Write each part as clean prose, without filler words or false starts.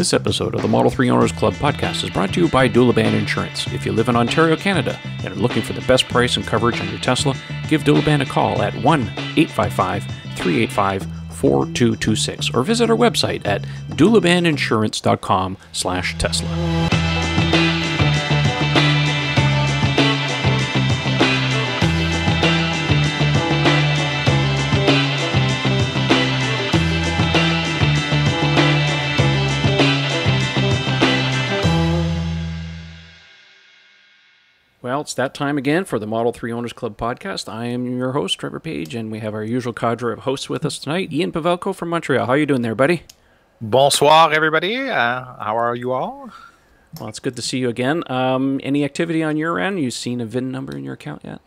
This episode of the Model 3 Owners Club podcast is brought to you by Duliban Insurance. If you live in Ontario, Canada, and are looking for the best price and coverage on your Tesla, give Duliban a call at 1-855-385-4226 or visit our website at dulibaninsurance.com/Tesla. Well, it's that time again for the Model 3 Owners Club podcast. I am your host, Trevor Page, and we have our usual cadre of hosts with us tonight. Ian Pavelko from Montreal. How are you doing there, buddy? Bonsoir, everybody. How are you all? Well, it's good to see you again. Any activity on your end? You seen a VIN number in your account yet?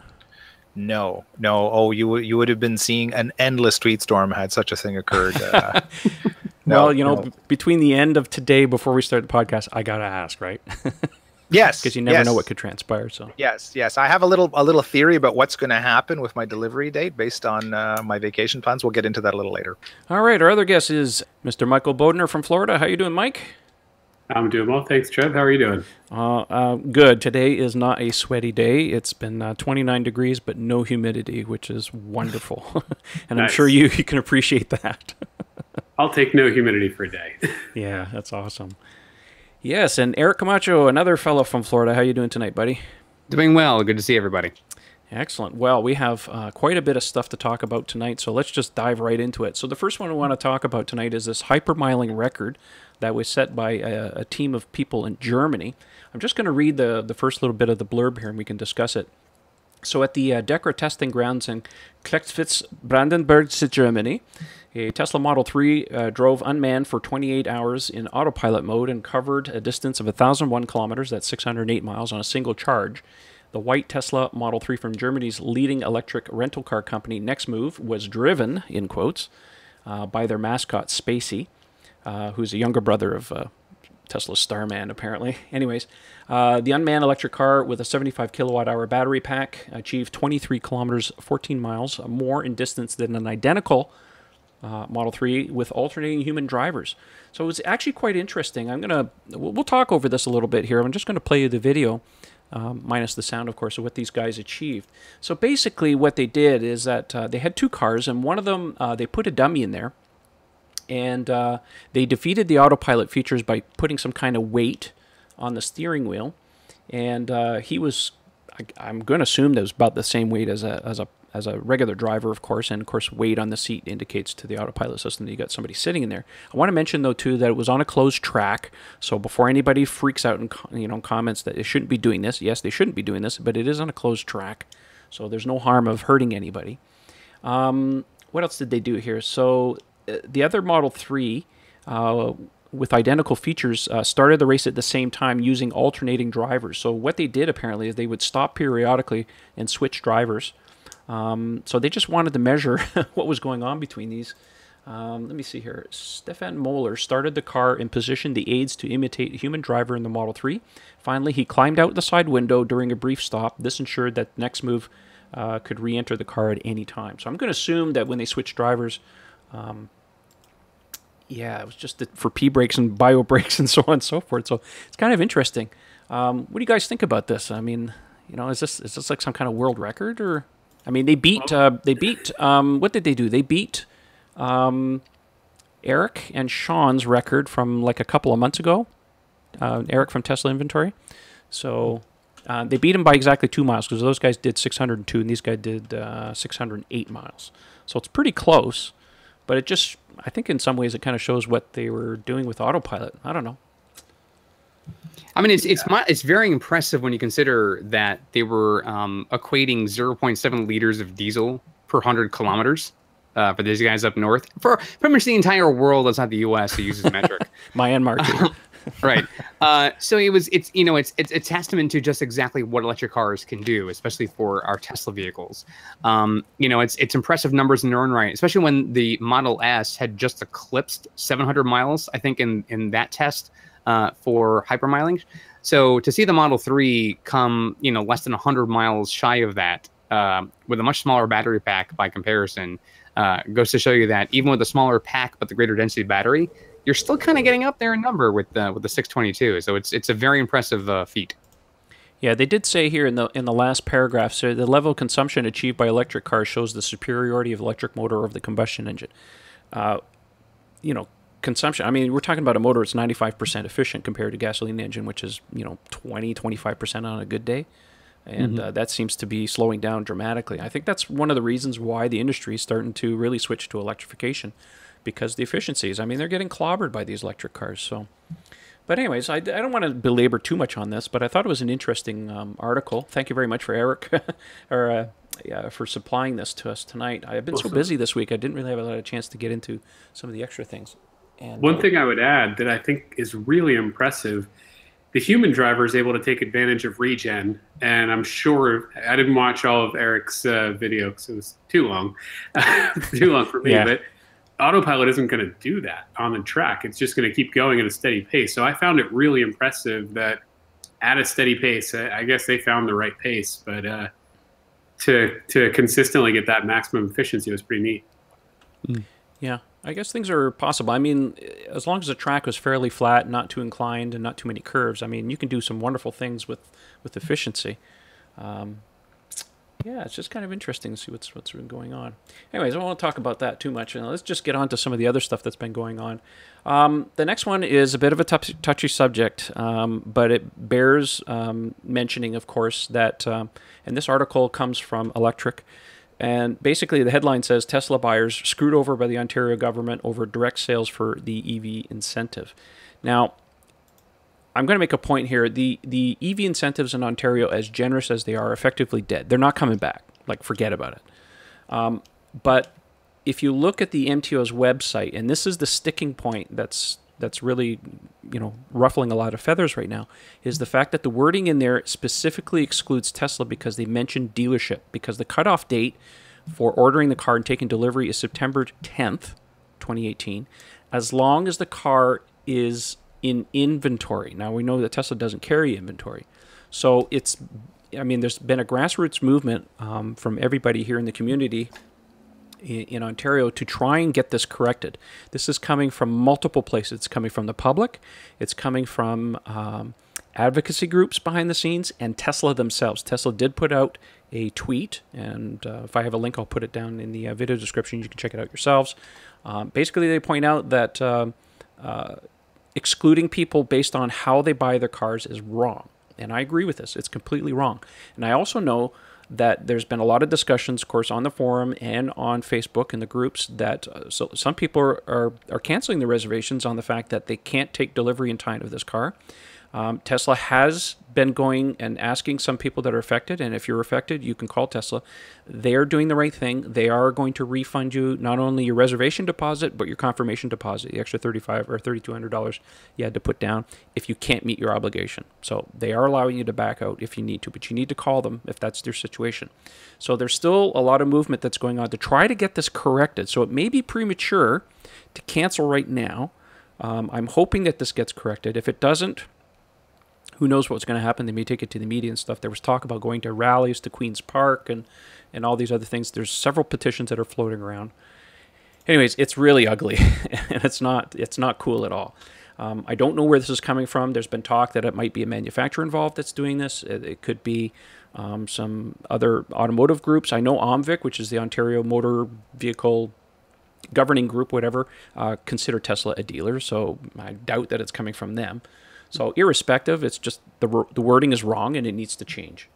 No. Oh, you would have been seeing an endless tweet storm had such a thing occurred. Between the end of today before we start the podcast, I got to ask, right? Yes, because you never know what could transpire. So yes. I have a little theory about what's going to happen with my delivery date based on my vacation plans. We'll get into that a little later. All right, our other guest is Mr. Michael Bodner from Florida. How you doing, Mike? I'm doing well, thanks, Trev. How are you doing? Good. Today is not a sweaty day. It's been 29 degrees, but no humidity, which is wonderful. And nice. I'm sure you can appreciate that. I'll take no humidity for a day. Yeah, that's awesome. Yes, and Eric Camacho, another fellow from Florida. How you doing tonight, buddy? Doing well. Good to see everybody. Excellent. Well, we have quite a bit of stuff to talk about tonight, so let's just dive right into it. So the first one we want to talk about tonight is this hypermiling record that was set by a team of people in Germany. I'm just going to read the first little bit of the blurb here, and we can discuss it. So at the DEKRA testing grounds in Klettwitz, Brandenburg, Germany, a Tesla Model 3 drove unmanned for 28 hours in autopilot mode and covered a distance of 1,001 kilometers, that's 608 miles, on a single charge. The white Tesla Model 3 from Germany's leading electric rental car company, Nextmove, was driven, in quotes, by their mascot, Spacey, who's a younger brother of Tesla's Starman, apparently. Anyways, the unmanned electric car with a 75 kilowatt-hour battery pack achieved 23 kilometers, 14 miles more in distance than an identical Model 3 with alternating human drivers. So it was actually quite interesting. We'll talk over this a little bit here. I'm just going to play you the video, minus the sound, of course, of what these guys achieved. So basically what they did is that they had two cars, and one of them, they put a dummy in there, and they defeated the autopilot features by putting some kind of weight on the steering wheel. And he was, I'm going to assume that was about the same weight as a regular driver, of course, and of course weight on the seat indicates to the autopilot system that you got somebody sitting in there. I want to mention though too that it was on a closed track, so before anybody freaks out and comments that it shouldn't be doing this, yes, they shouldn't be doing this, but it is on a closed track, so there's no harm of hurting anybody. What else did they do here? So the other Model 3 with identical features started the race at the same time using alternating drivers. So what they did apparently is they would stop periodically and switch drivers. So they just wanted to measure what was going on between these. Let me see here. Stefan Moeller started the car and positioned the aids to imitate a human driver in the Model 3. Finally, he climbed out the side window during a brief stop. This ensured that Nextmove could re-enter the car at any time. So I'm going to assume that when they switched drivers, it was just for P-brakes and bio brakes and so on and so forth. So it's kind of interesting. What do you guys think about this? I mean, is this like some kind of world record or... I mean, they beat, what did they do? They beat Eric and Sean's record from like a couple of months ago. Eric from Tesla Inventory. So they beat him by exactly 2 miles because those guys did 602 and these guys did 608 miles. So it's pretty close, but it just, I think in some ways it kind of shows what they were doing with autopilot. I don't know. I mean, it's very impressive when you consider that they were equating 0.7 liters of diesel per 100 kilometers for these guys up north. For pretty much the entire world outside the U.S. who uses metric. Myanmar too. Right. So it's a testament to just exactly what electric cars can do, especially for our Tesla vehicles. It's impressive numbers in their own right, especially when the Model S had just eclipsed 700 miles, I think, in that test. For hypermiling. So to see the Model 3 come, less than 100 miles shy of that with a much smaller battery pack by comparison goes to show you that even with a smaller pack but the greater density battery, you're still kind of getting up there in number with the 622. So it's a very impressive feat. Yeah, they did say here in the last paragraph, so the level of consumption achieved by electric cars shows the superiority of electric motor over the combustion engine. You know, consumption, I mean, we're talking about a motor that's 95% efficient compared to gasoline engine, which is, 20, 25% on a good day. And that seems to be slowing down dramatically. I think that's one of the reasons why the industry is starting to really switch to electrification, because the efficiencies, I mean, they're getting clobbered by these electric cars. So, but anyways, I don't want to belabor too much on this, but I thought it was an interesting article. Thank you very much for Eric for supplying this to us tonight. I've been so busy this week, I didn't really have a lot of chance to get into some of the extra things. And one thing I would add that I think is really impressive, the human driver is able to take advantage of regen, and I'm sure I didn't watch all of Eric's video because it was too long, for me. Yeah. But autopilot isn't going to do that on the track. It's just going to keep going at a steady pace. So I found it really impressive that at a steady pace, I guess they found the right pace, but to consistently get that maximum efficiency was pretty neat. Yeah. I guess things are possible. I mean, as long as the track was fairly flat, not too inclined, and not too many curves, I mean, you can do some wonderful things with efficiency. Yeah, it's just kind of interesting to see what's been going on. Anyways, I don't want to talk about that too much. Let's just get on to some of the other stuff that's been going on. The next one is a bit of a touchy subject, but it bears mentioning, of course, that, and this article comes from Electric. And basically, the headline says, Tesla buyers screwed over by the Ontario government over direct sales for the EV incentive. Now, I'm going to make a point here. The EV incentives in Ontario, as generous as they are effectively dead. They're not coming back. Like, forget about it. But if you look at the MTO's website, and this is the sticking point that's really, ruffling a lot of feathers right now, is the fact that the wording in there specifically excludes Tesla because they mentioned dealership, because the cutoff date for ordering the car and taking delivery is September 10th, 2018, as long as the car is in inventory. Now, we know that Tesla doesn't carry inventory. So there's been a grassroots movement from everybody here in the community in Ontario to try and get this corrected. This is coming from multiple places. It's coming from the public. It's coming from advocacy groups behind the scenes and Tesla themselves. Tesla did put out a tweet, and if I have a link, I'll put it down in the video description. You can check it out yourselves. Basically, they point out that excluding people based on how they buy their cars is wrong. And I agree with this. It's completely wrong. And I also know that there's been a lot of discussions, of course, on the forum and on Facebook and the groups that so some people are canceling the reservations on the fact that they can't take delivery in time of this car. Tesla has been going and asking some people that are affected, and if you're affected, you can call Tesla. They're doing the right thing. They are going to refund you not only your reservation deposit, but your confirmation deposit, the extra $3,500 or $3,200 you had to put down if you can't meet your obligation. So they are allowing you to back out if you need to, but you need to call them if that's their situation. So there's still a lot of movement that's going on to try to get this corrected. So it may be premature to cancel right now. I'm hoping that this gets corrected. If it doesn't, who knows what's going to happen? They may take it to the media and stuff. There was talk about going to rallies to Queen's Park and all these other things. There's several petitions that are floating around. Anyways, it's really ugly, and it's not cool at all. I don't know where this is coming from. There's been talk that it might be a manufacturer involved that's doing this. It could be some other automotive groups. I know OMVIC, which is the Ontario Motor Vehicle Governing Group, whatever, consider Tesla a dealer, so I doubt that it's coming from them. So irrespective, it's just the wording is wrong and it needs to change.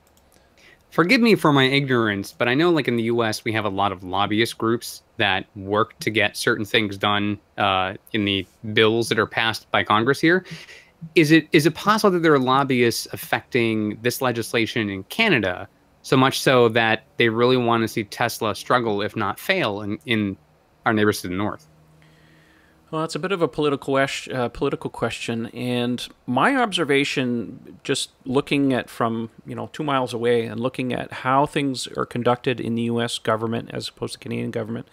Forgive me for my ignorance, but I know like in the U.S. we have a lot of lobbyist groups that work to get certain things done in the bills that are passed by Congress here. Is it possible that there are lobbyists affecting this legislation in Canada, so much so that they really want to see Tesla struggle, if not fail, in our neighbors to the north? Well, it's a bit of a political question, and my observation, just looking at from 2 miles away and looking at how things are conducted in the U.S. government as opposed to Canadian government,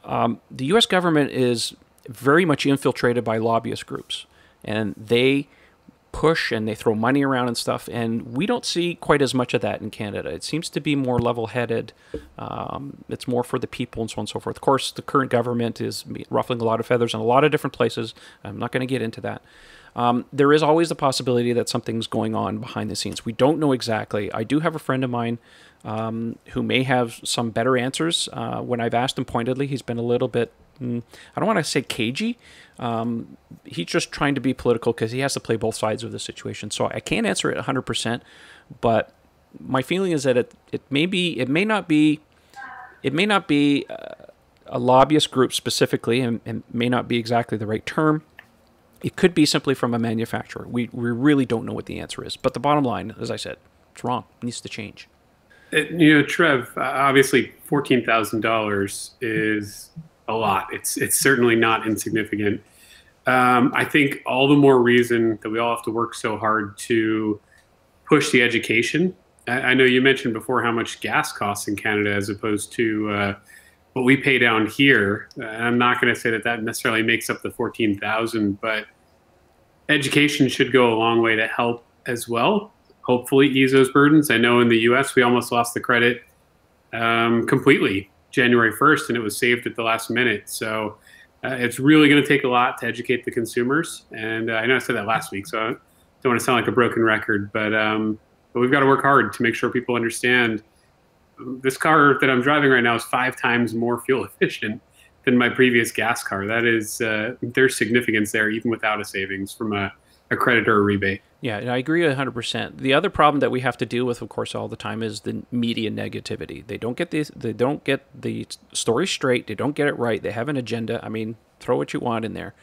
the U.S. government is very much infiltrated by lobbyist groups, and they push and they throw money around and stuff, and we don't see quite as much of that in Canada. It seems to be more level-headed. It's more for the people and so on and so forth. Of course, the current government is ruffling a lot of feathers in a lot of different places. I'm not going to get into that. There is always the possibility that something's going on behind the scenes. We don't know exactly. I do have a friend of mine who may have some better answers. When I've asked him pointedly, he's been a little bit, I don't want to say cagey. He's just trying to be political because he has to play both sides of the situation. So I can't answer it 100%, but my feeling is that it may not be a lobbyist group specifically, and may not be exactly the right term. It could be simply from a manufacturer. We really don't know what the answer is. But the bottom line, as I said, it's wrong. It needs to change. Trev, obviously $14,000 is a lot. It's certainly not insignificant. I think all the more reason that we all have to work so hard to push the education. I know you mentioned before how much gas costs in Canada as opposed to what we pay down here. I'm not going to say that necessarily makes up the 14,000, but education should go a long way to help as well. Hopefully ease those burdens. I know in the U.S. we almost lost the credit completely January 1st, and it was saved at the last minute. So it's really going to take a lot to educate the consumers. And I know I said that last week, so I don't want to sound like a broken record, but we've got to work hard to make sure people understand this car that I'm driving right now is 5 times more fuel efficient than my previous gas car. That is, there's significance there, even without a savings from a credit or a rebate. Yeah, I agree 100%. The other problem that we have to deal with, of course, all the time is the media negativity. They don't get the story straight. They don't get it right. They have an agenda. I mean, throw what you want in there.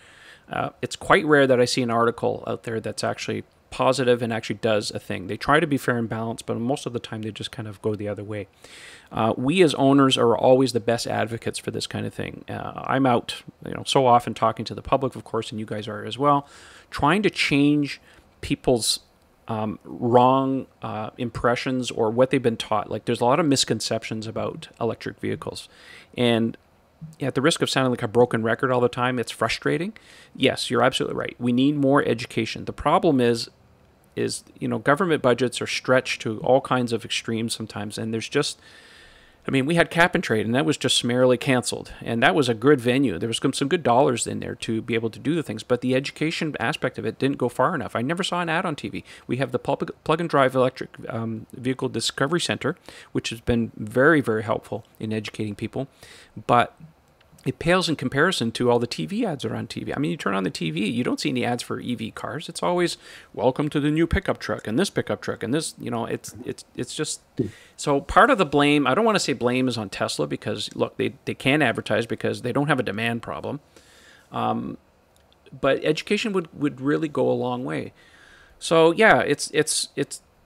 It's quite rare that I see an article out there that's actually positive and actually does a thing. They try to be fair and balanced, but most of the time they just kind of go the other way. We as owners are always the best advocates for this kind of thing. I'm out, so often talking to the public, of course, and you guys are as well, trying to change people's wrong impressions or what they've been taught. Like, there's a lot of misconceptions about electric vehicles, and at the risk of sounding like a broken record all the time, it's frustrating. Yes, you're absolutely right. We need more education. The problem is government budgets are stretched to all kinds of extremes sometimes, and there's just, we had Cap and Trade, and that was just summarily canceled, and that was a good venue. There was some good dollars in there to be able to do the things, but the education aspect of it didn't go far enough. I never saw an ad on TV. We have the Plug and Drive Electric Vehicle Discovery Center, which has been very, very helpful in educating people, but it pales in comparison to all the TV ads that are on TV. You turn on the TV, you don't see any ads for EV cars. It's always, welcome to the new pickup truck and this pickup truck and this, it's just, so part of the blame, I don't want to say blame is on Tesla because, look, they can advertise because they don't have a demand problem. But education would really go a long way. So yeah,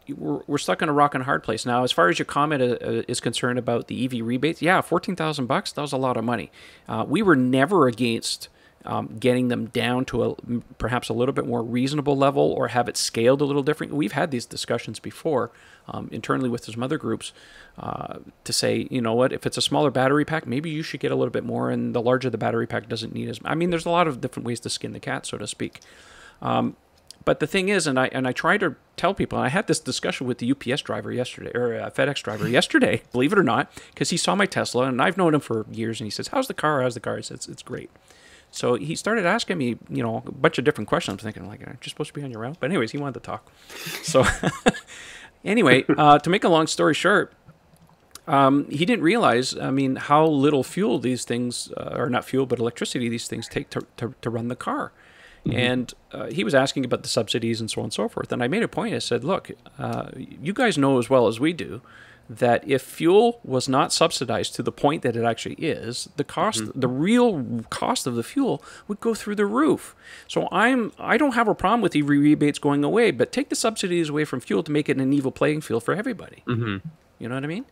we're stuck in a rock and a hard place. Now, as far as your comment is concerned about the EV rebates, yeah, $14,000, that was a lot of money. We were never against getting them down to perhaps a little bit more reasonable level or have it scaled a little different. We've had these discussions before internally with some other groups to say, you know what, if it's a smaller battery pack, maybe you should get a little bit more, and the larger the battery pack doesn't need as much. There's a lot of different ways to skin the cat, so to speak. But the thing is, and I try to tell people, and I had this discussion with the UPS driver yesterday, or FedEx driver yesterday, believe it or not, because he saw my Tesla, and I've known him for years, and he says, how's the car? I said, it's great. So he started asking me, a bunch of different questions. I'm thinking, like, aren't you supposed to be on your route? But anyways, he wanted to talk. So anyway, to make a long story short, he didn't realize, how little fuel these things, or not fuel, but electricity these things take to run the car. Mm-hmm. And he was asking about the subsidies and so on and so forth. And I made a point. I said, look, you guys know as well as we do that if fuel was not subsidized to the point that it actually is, the cost, mm-hmm. the real cost of the fuel would go through the roof. So I don't have a problem with EV rebates going away, but take the subsidies away from fuel to make it an even playing field for everybody. Mm-hmm. You know what I mean?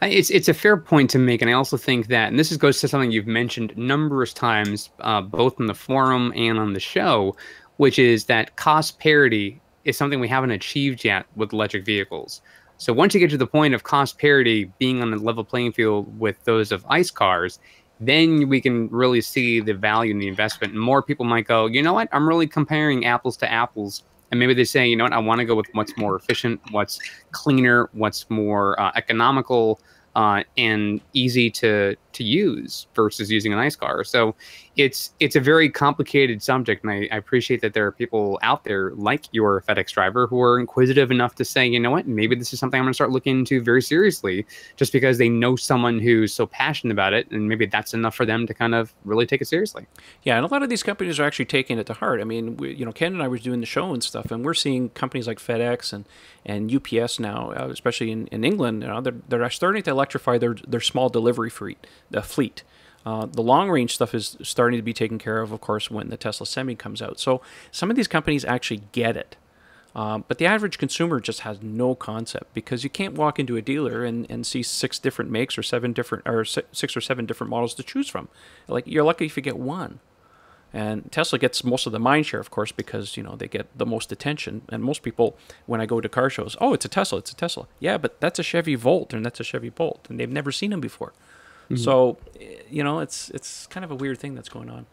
It's a fair point to make, and I also think that, and this goes to something you've mentioned numerous times, both in the forum and on the show, which is that cost parity is something we haven't achieved yet with electric vehicles. So once you get to the point of cost parity being on a level playing field with those of ICE cars, then we can really see the value in the investment, and more people might go, you know what, I'm really comparing apples to apples and maybe they say, you know what, I want to go with what's more efficient, what's cleaner, what's more economical, and easy to use versus using an ICE car. So it's a very complicated subject, and I appreciate that there are people out there like your FedEx driver who are inquisitive enough to say, you know what, maybe this is something I'm going to start looking into very seriously, just because they know someone who's so passionate about it, and maybe that's enough for them to kind of really take it seriously. Yeah, and a lot of these companies are actually taking it to heart. I mean, Ken and I were doing the show and stuff, and we're seeing companies like FedEx and UPS now, especially in England, they're starting to electrify their small delivery fleet. The long range stuff is starting to be taken care of course, when the Tesla Semi comes out. So some of these companies actually get it. But the average consumer just has no concept, because you can't walk into a dealer and see 6 different makes or 6 or 7 different models to choose from. Like, you're lucky if you get one. And Tesla gets most of the mind share, of course, because, they get the most attention. And most people, when I go to car shows, oh, it's a Tesla, it's a Tesla. Yeah, but that's a Chevy Volt and that's a Chevy Bolt, and they've never seen them before. Mm-hmm. So, it's kind of a weird thing that's going on.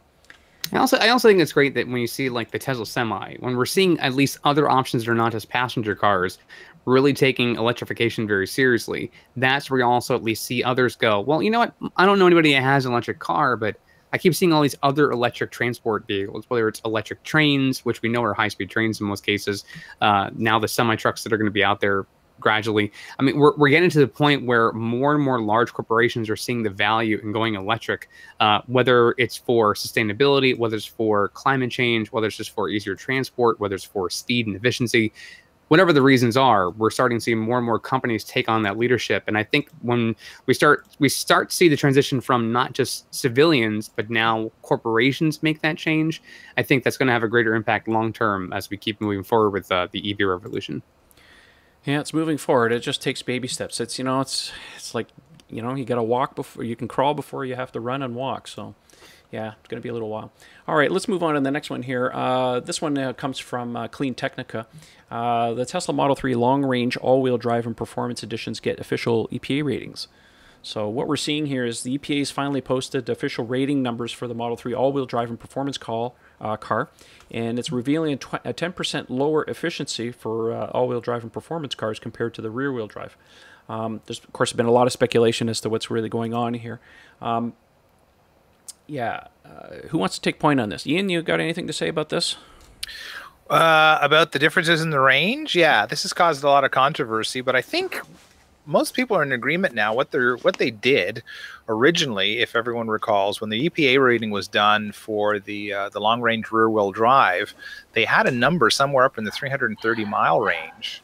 I also think it's great that when you see like the Tesla Semi, when we're seeing at least other options that are not just passenger cars really taking electrification very seriously, that's where you also at least see others go, well, you know what, I don't know anybody that has an electric car, but I keep seeing all these other electric transport vehicles, whether it's electric trains, which we know are high-speed trains in most cases, now the semi-trucks that are going to be out there gradually. I mean, we're getting to the point where more and more large corporations are seeing the value in going electric, whether it's for sustainability, whether it's for climate change, whether it's just for easier transport, whether it's for speed and efficiency. Whatever the reasons are, we're starting to see more and more companies take on that leadership. And I think when we start to see the transition from not just civilians, but now corporations make that change, I think that's going to have a greater impact long term as we keep moving forward with the EV revolution. Yeah, it's moving forward. It just takes baby steps. It's like, you got to walk before you can crawl, before you have to run and walk. So yeah, it's going to be a little while. All right, let's move on to the next one here. This one comes from Clean Technica. The Tesla Model 3 long-range all-wheel drive and performance editions get official EPA ratings. So what we're seeing here is the EPA's finally posted official rating numbers for the Model 3 all-wheel drive and performance car, and it's revealing a 10% lower efficiency for all-wheel drive and performance cars compared to the rear-wheel drive. There's, of course, been a lot of speculation as to what's really going on here. Who wants to take point on this? Ian, you got anything to say about this? About the differences in the range? Yeah, this has caused a lot of controversy, but I think most people are in agreement now. What they did originally, if everyone recalls, when the EPA rating was done for the long-range rear-wheel drive, they had a number somewhere up in the 330-mile range.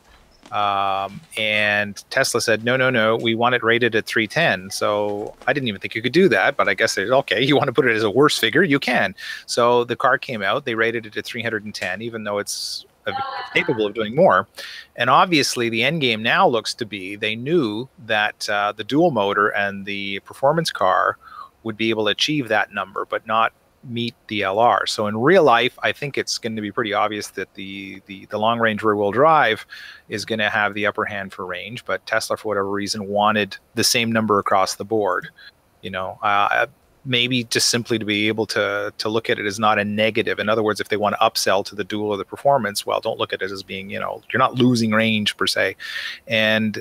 And Tesla said, no, we want it rated at 310. So I didn't even think you could do that, but I guess they said, okay, you want to put it as a worse figure, you can. So the car came out, they rated it at 310, even though it's capable of doing more. And obviously the end game now looks to be, they knew that the dual motor and the performance car would be able to achieve that number, but not meet the LR. So in real life, I think it's going to be pretty obvious that the long-range rear-wheel drive is going to have the upper hand for range, but Tesla, for whatever reason, wanted the same number across the board. Maybe just simply to be able to look at it as not a negative. In other words, if they want to upsell to the dual or the performance, well, don't look at it as being, you're not losing range per se. And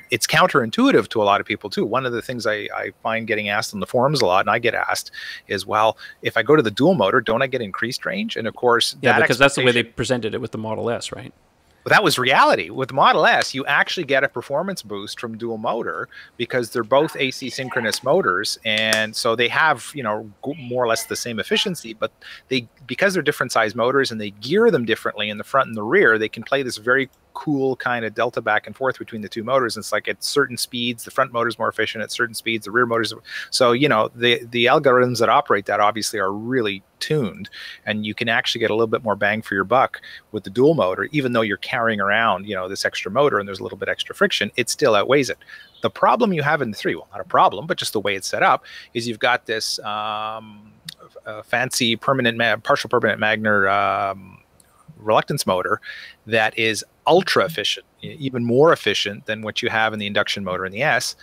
it's counterintuitive to a lot of people too. One of the things I find getting asked on the forums a lot, and I get asked, is, well, if I go to the dual motor, don't I get increased range? And of course, yeah, because that's the way they presented it with the Model S, right? But that was reality. With the Model S, you actually get a performance boost from dual motor because they're both AC synchronous motors, and so they have, more or less the same efficiency, but because they're different size motors and they gear them differently in the front and the rear, they can play this very cool kind of delta back and forth between the two motors. It's like at certain speeds, the front motor is more efficient. At certain speeds, the rear motors. So, the algorithms that operate that obviously are really tuned, and you can actually get a little bit more bang for your buck with the dual motor, even though you're carrying around, this extra motor and there's a little bit extra friction, it still outweighs it. The problem you have in the 3, well, not a problem, but just the way it's set up, is you've got this fancy partial permanent Magner reluctance motor that is ultra efficient, even more efficient than what you have in the induction motor in the S.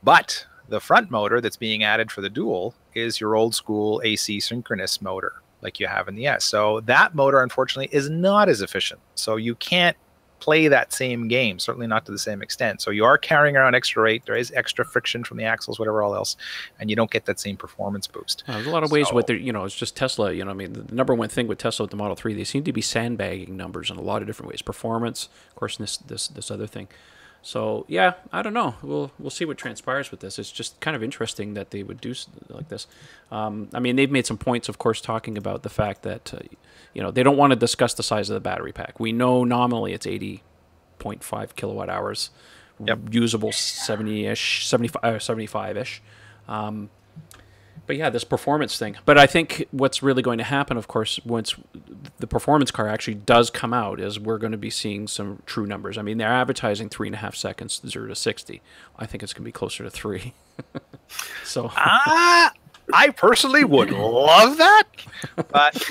But the front motor that's being added for the dual is your old school AC synchronous motor. like you have in the S. So that motor, unfortunately, is not as efficient. So you can't play that same game, certainly not to the same extent. So you are carrying around extra weight. There is extra friction from the axles, whatever all else, and you don't get that same performance boost. There's a lot of ways with it. It's just Tesla. I mean, the number one thing with Tesla with the Model 3, they seem to be sandbagging numbers in a lot of different ways. Performance, of course, this other thing. So yeah, I don't know. We'll see what transpires with this. It's just kind of interesting that they would do like this. I mean, they've made some points, of course, talking about the fact that they don't want to discuss the size of the battery pack. We know nominally it's 80.5 kilowatt hours, usable 70-ish, 75-ish. But yeah, this performance thing. But I think what's really going to happen, of course, once the performance car actually does come out, is we're going to be seeing some true numbers. I mean, they're advertising 3.5 seconds, 0 to 60. I think it's going to be closer to 3. So I personally would love that, but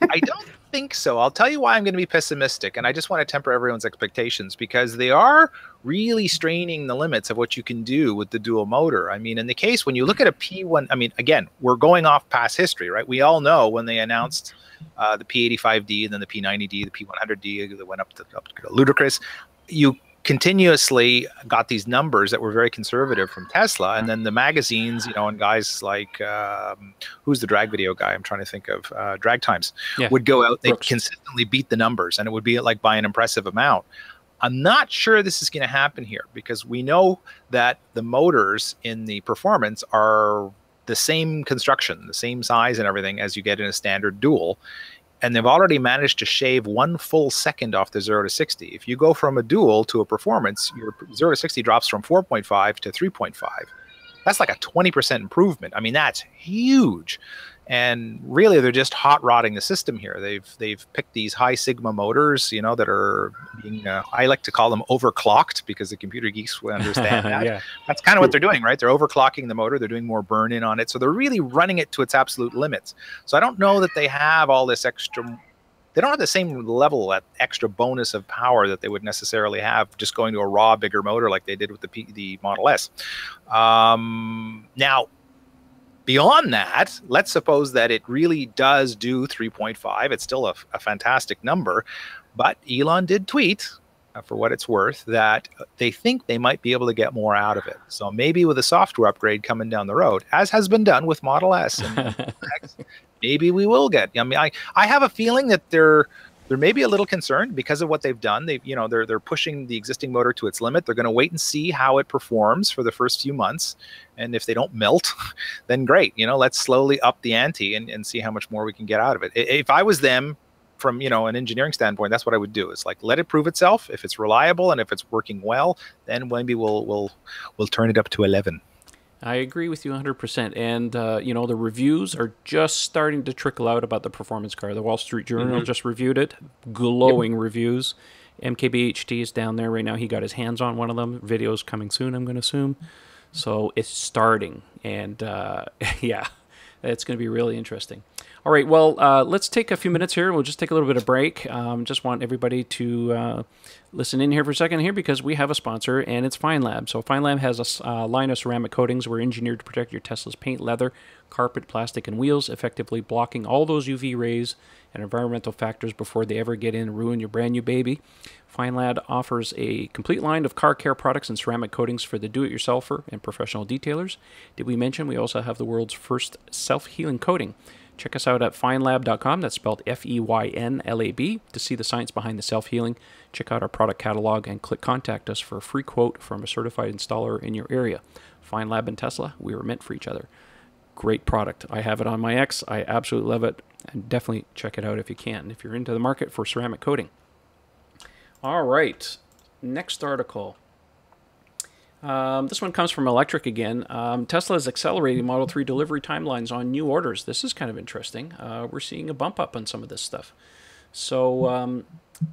I don't think so. I'll tell you why I'm going to be pessimistic, and I just want to temper everyone's expectations, because they are really straining the limits of what you can do with the dual motor. I mean, in the case when you look at a P1, I mean, again, we're going off past history, right? We all know when they announced the P85D and then the P90D, the P100D that went up to ludicrous. You continuously got these numbers that were very conservative from Tesla, and then the magazines, and guys like who's the drag video guy? I'm trying to think of Drag Times would go out. They'd consistently beat the numbers, and it would be like by an impressive amount. I'm not sure this is going to happen here, because we know that the motors in the performance are the same construction, the same size and everything as you get in a standard dual. And they've already managed to shave 1 full second off the 0 to 60. If you go from a dual to a performance, your 0 to 60 drops from 4.5 to 3.5. That's like a 20% improvement. I mean, that's huge. And really, they're just hot rodding the system here. They've picked these high sigma motors, that are being, I like to call them overclocked, because the computer geeks will understand that. Yeah. That's kind of what they're doing, right? They're overclocking the motor. They're doing more burn in on it. So they're really running it to its absolute limits. So I don't know that they have all this extra. They don't have the same level, that extra bonus of power that they would necessarily have just going to a raw, bigger motor like they did with the Model S. Now, beyond that, let's suppose that it really does do 3.5. It's still a fantastic number, but Elon did tweet, for what it's worth, that they think they might be able to get more out of it. So maybe with a software upgrade coming down the road, as has been done with Model S and X, maybe we will get. I mean, I have a feeling that they're maybe a little concerned because of what they've done. They're pushing the existing motor to its limit. They're going to wait and see how it performs for the first few months, and if they don't melt, then great. Let's slowly up the ante and see how much more we can get out of it. If I was them, from an engineering standpoint, that's what I would do. Is like, let it prove itself. If it's reliable and if it's working well, then maybe we'll turn it up to 11. I agree with you 100%. And, the reviews are just starting to trickle out about the performance car. The Wall Street Journal just reviewed it. Glowing reviews. MKBHD is down there right now. He got his hands on one of them. Video's coming soon, I'm going to assume. So it's starting. And, yeah, it's going to be really interesting. All right, well, let's take a few minutes here. We'll just take a little bit of break. Just want everybody to listen in here for a second here, because we have a sponsor, and it's FineLab. So FineLab has a line of ceramic coatings were engineered to protect your Tesla's paint, leather, carpet, plastic, and wheels, effectively blocking all those UV rays and environmental factors before they ever get in and ruin your brand new baby. FineLab offers a complete line of car care products and ceramic coatings for the do-it-yourselfer and professional detailers. Did we mention we also have the world's first self-healing coating? Check us out at finelab.com. That's spelled FEYNLAB to see the science behind the self-healing. Check out our product catalog and click Contact Us for a free quote from a certified installer in your area. FineLab and Tesla, we were meant for each other. Great product. I have it on my X. I absolutely love it. And definitely check it out if you can, if you're into the market for ceramic coating. All right. Next article. This one comes from Electric again. Tesla is accelerating Model 3 delivery timelines on new orders. This is kind of interesting. We're seeing a bump up on some of this stuff. So,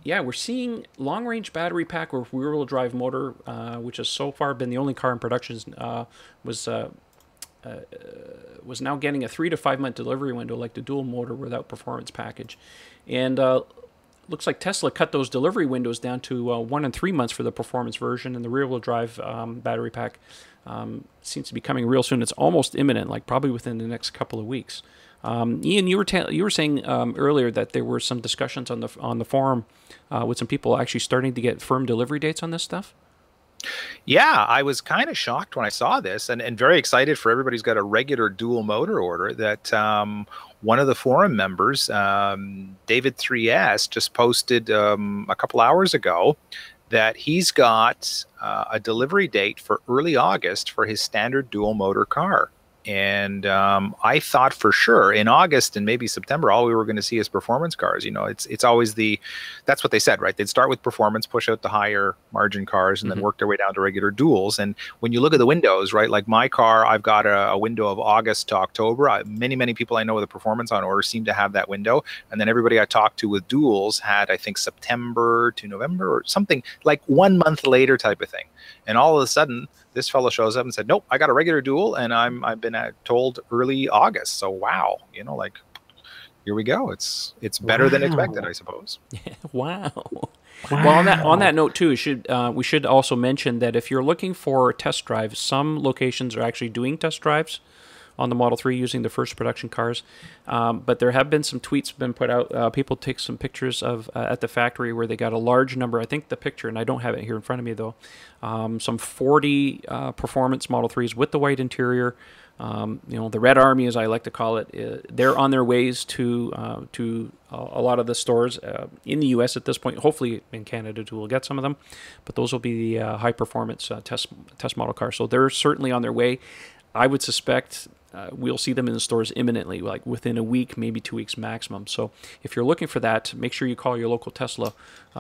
yeah, we're seeing long-range battery pack with rear-wheel drive motor, which has so far been the only car in production, was now getting a 3 to 5 month delivery window, like the dual motor without performance package. And looks like Tesla cut those delivery windows down to 1 and 3 months for the performance version, and the rear-wheel drive battery pack seems to be coming real soon. It's almost imminent, like probably within the next couple of weeks. Ian, you were saying earlier that there were some discussions on the forum with some people actually starting to get firm delivery dates on this stuff. Yeah, I was kind of shocked when I saw this, and very excited for everybody who's got a regular dual motor order that one of the forum members, David 3S, just posted a couple hours ago that he's got a delivery date for early August for his standard dual motor car. And I thought for sure in August and maybe September, all we were going to see is performance cars. You know, it's always that's what they said, right? They'd start with performance, push out the higher margin cars, and then work their way down to regular duals. And when you look at the windows, right, like my car, I've got a window of August to October. Many people I know with a performance on order seem to have that window. And then everybody I talked to with duals had, I think, September to November or something like 1 month later type of thing. And all of a sudden, this fellow shows up and said, "Nope, I got a regular dual, and I've been told early August." So wow, you know, like here we go. It's better than expected, I suppose. Wow. Well, on that note too, we should also mention that if you're looking for test drives, some locations are actually doing test drives on the Model 3 using the first production cars. But there have been some tweets been put out. People take some pictures of at the factory where they got a large number. I think the picture, and I don't have it here in front of me though, some 40 performance Model 3s with the white interior. You know, the Red Army, as I like to call it, they're on their ways to a lot of the stores in the U.S. at this point. Hopefully in Canada too, we'll get some of them. But those will be the high performance test model cars. So they're certainly on their way. I would suspect we'll see them in the stores imminently, like within a week, maybe 2 weeks maximum. So if you're looking for that, make sure you call your local Tesla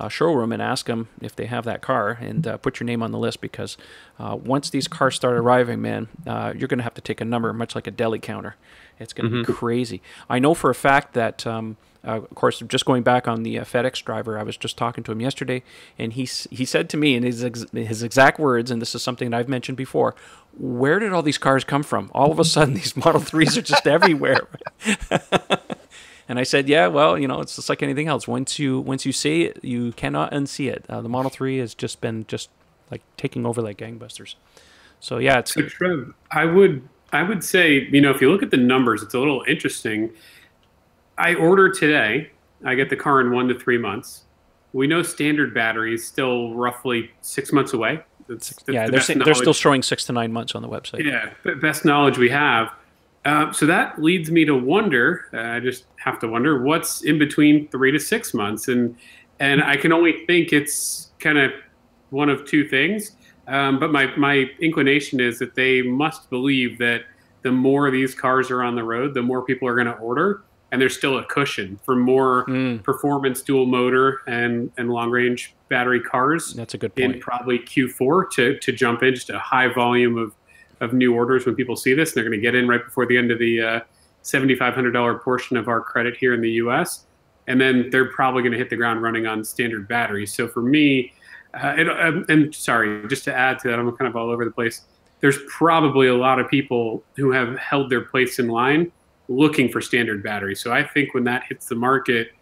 showroom and ask them if they have that car, and put your name on the list, because once these cars start arriving, man, you're going to have to take a number, much like a deli counter. It's going to be crazy. I know for a fact that, of course, just going back on the FedEx driver, I was just talking to him yesterday, and he said to me in his exact words, and this is something that I've mentioned before, "Where did all these cars come from? All of a sudden, these Model 3s are just everywhere." And I said, "Yeah, well, you know, it's just like anything else. Once you see it, you cannot unsee it. The Model 3 has just been like taking over like gangbusters." So yeah, it's. So Trev, I would say, you know, if you look at the numbers, it's a little interesting. I order today. I get the car in 1 to 3 months. We know standard battery is still roughly 6 months away. They're still showing 6 to 9 months on the website. Yeah, best knowledge we have. So that leads me to wonder. I just have to wonder what's in between 3 to 6 months, and I can only think it's kind of one of two things. But my inclination is that they must believe that the more these cars are on the road, the more people are going to order. And there's still a cushion for more performance dual motor and long range battery cars. That's a good point. In probably Q4 to jump in just a high volume of new orders when people see this. They're going to get in right before the end of the $7,500 portion of our credit here in the U.S. And then they're probably going to hit the ground running on standard batteries. So for me, and sorry, just to add to that, I'm kind of all over the place. There's probably a lot of people who have held their place in line looking for standard batteries. So I think when that hits the market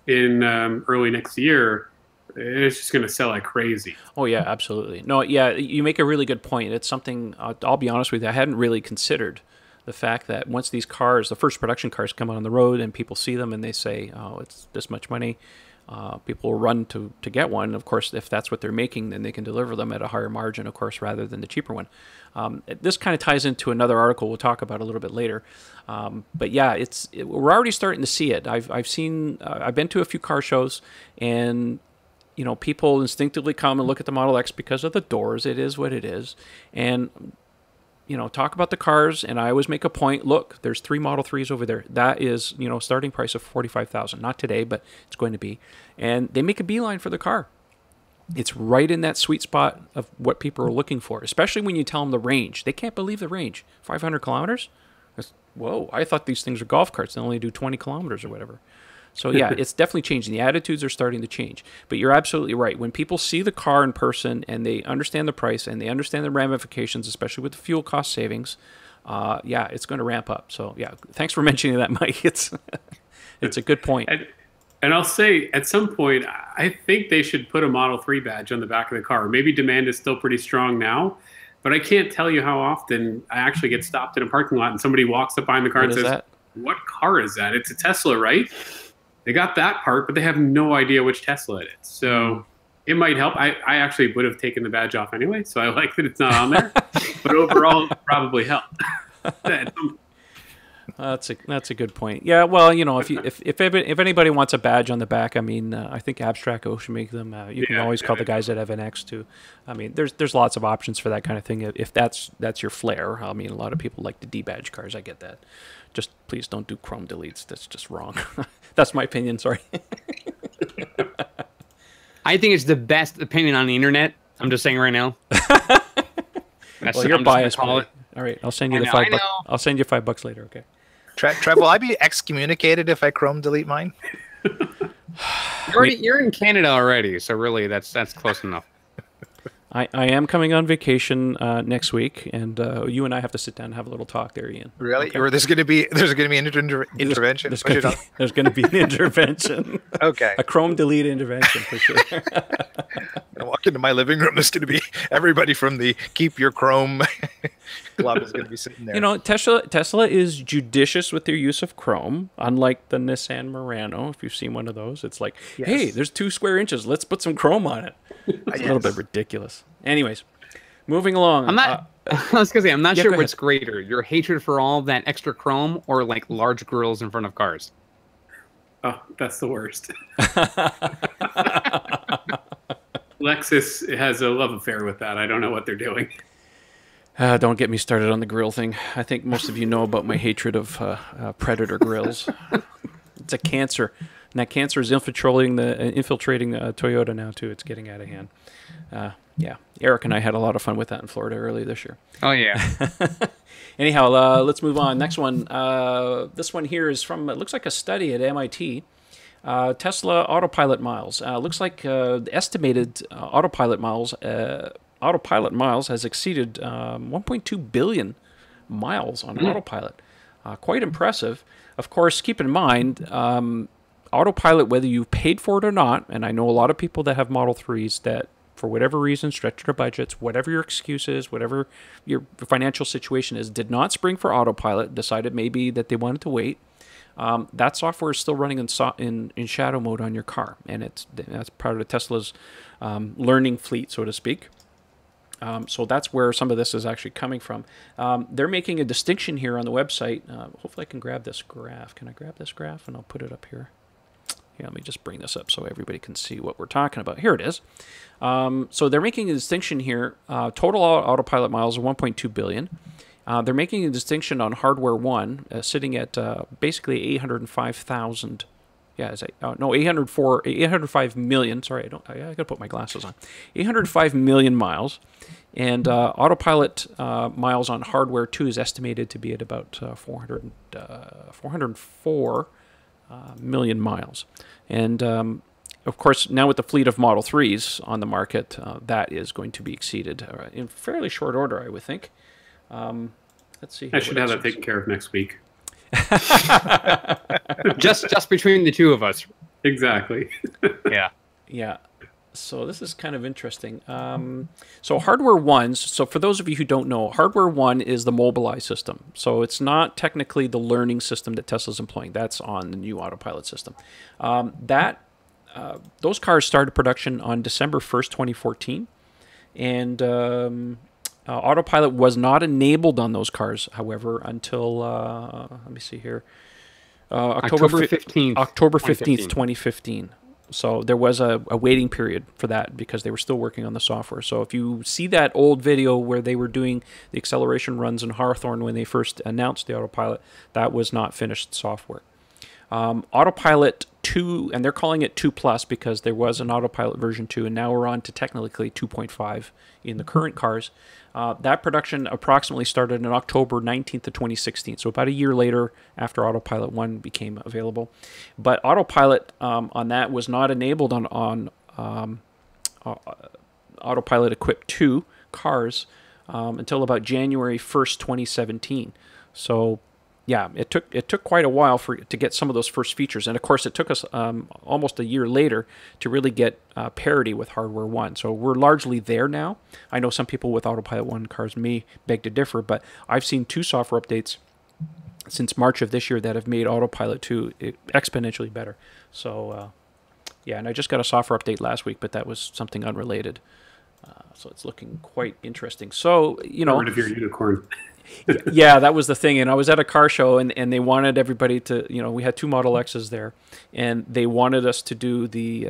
in early next year, it's just going to sell like crazy. Oh yeah, absolutely. No, yeah, you make a really good point. It's something, I'll be honest with you, I hadn't really considered the fact that once these cars, the first production cars come out on the road and people see them and they say, "Oh, it's this much money," people will run to get one. Of course, if that's what they're making, then they can deliver them at a higher margin, of course, rather than the cheaper one. This kind of ties into another article we'll talk about a little bit later. But yeah, we're already starting to see it. I've been to a few car shows, and you know, people instinctively come and look at the Model X because of the doors. It is what it is, and you know, talk about the cars, and I always make a point. Look, there's 3 Model 3s over there. That is, you know, starting price of $45,000. Not today, but it's going to be. And they make a beeline for the car. It's right in that sweet spot of what people are looking for, especially when you tell them the range. They can't believe the range. 500 kilometers? Whoa, I thought these things are golf carts. They only do 20 kilometers or whatever. So yeah, it's definitely changing. The attitudes are starting to change. But you're absolutely right. When people see the car in person and they understand the price and they understand the ramifications, especially with the fuel cost savings, yeah, it's going to ramp up. So yeah, thanks for mentioning that, Mike. It's a good point. And I'll say, at some point, I think they should put a Model 3 badge on the back of the car. Maybe demand is still pretty strong now, but I can't tell you how often I actually get stopped in a parking lot and somebody walks up behind the car and says, what car is that? It's a Tesla, right? They got that part, but they have no idea which Tesla it is. So it might help. I actually would have taken the badge off anyway, so I like that it's not on there. But overall, it probably helped. That's a good point. Yeah, well, you know, if anybody wants a badge on the back, I mean, I think Abstraco should make them. You can always call the guys at FNX too. I mean, there's lots of options for that kind of thing. If that's your flair. I mean, a lot of people like to debadge cars. I get that. Just please don't do chrome deletes. That's just wrong. That's my opinion. Sorry. I think it's the best opinion on the internet. I'm just saying right now. Well, you're biased. All right, I'll send you the $5. I'll send you $5 later. Okay. Trev, will I be excommunicated if I chrome delete mine? You're in Canada already, so really that's close enough. I am coming on vacation next week, and you and I have to sit down and have a little talk there, Ian. Really? Okay. there's going to be an intervention? There's going to be an intervention. Okay. A chrome delete intervention for sure. I walk into my living room. There's going to be everybody from the Keep Your Chrome club is going to be sitting there. You know, Tesla is judicious with their use of chrome, unlike the Nissan Murano. If you've seen one of those, it's like, hey, there's 2 square inches. Let's put some chrome on it. It's a little bit ridiculous. Anyways, moving along. I'm not. I was gonna say I'm not sure what's ahead. greater: your hatred for all that extra chrome, or like large grills in front of cars. Oh, that's the worst. Lexus has a love affair with that. I don't know what they're doing. Don't get me started on the grill thing. I think most of you know about my hatred of Predator grills. It's a cancer. And that cancer is infiltrating Toyota now, too. It's getting out of hand. Yeah, Eric and I had a lot of fun with that in Florida early this year. Oh, yeah. Anyhow, let's move on. Next one. This one here is from, it looks like a study at MIT. Tesla autopilot miles. Looks like the estimated autopilot miles has exceeded 1.2 billion miles on autopilot. Quite impressive. Of course, keep in mind, autopilot, whether you've paid for it or not, and I know a lot of people that have Model 3s that, for whatever reason, stretch their budgets, whatever your excuse is, whatever your financial situation is, did not spring for autopilot, decided maybe that they wanted to wait. That software is still running in shadow mode on your car, and that's part of Tesla's learning fleet, so to speak. So that's where some of this is actually coming from. They're making a distinction here on the website. Hopefully I can grab this graph. Can I grab this graph? And I'll put it up here. Here, let me just bring this up so everybody can see what we're talking about. Here it is. So they're making a distinction here. Total autopilot miles are 1.2 billion. They're making a distinction on hardware 1, sitting at basically 805,000. Yeah, 805 million. Sorry, I gotta put my glasses on. 805 million miles, and autopilot miles on hardware 2 is estimated to be at about 404 million miles. And of course, now with the fleet of Model 3s on the market, that is going to be exceeded in fairly short order, I would think. Let's see. I should have that taken care of next week. just between the two of us. Exactly. Yeah. So this is kind of interesting. So hardware 1, so for those of you who don't know, hardware 1 is the Mobileye system. So it's not technically the learning system that Tesla's employing. That's on the new autopilot system. Those cars started production on December 1st, 2014. And autopilot was not enabled on those cars, however, until, let me see here, October 15th, 2015. So there was a waiting period for that because they were still working on the software. So if you see that old video where they were doing the acceleration runs in Hawthorne when they first announced the autopilot, that was not finished software. Autopilot 2, and they're calling it 2 Plus because there was an autopilot version 2, and now we're on to technically 2.5 in the current cars. That production approximately started on October 19th of 2016, so about a year later after Autopilot 1 became available. But Autopilot on that was not enabled on Autopilot equipped 2 cars until about January 1st, 2017. So yeah, it took quite a while to get some of those first features, and of course it took us almost a year later to really get parity with hardware 1. So we're largely there now. I know some people with Autopilot 1 cars may beg to differ, but I've seen 2 software updates since March of this year that have made Autopilot 2 exponentially better. So, yeah, and I just got a software update last week, but that was something unrelated. So it's looking quite interesting. So, you know... Rid of your unicorn. Yeah, that was the thing. And I was at a car show, and they wanted everybody to, you know, we had 2 Model X's there, and they wanted us to do the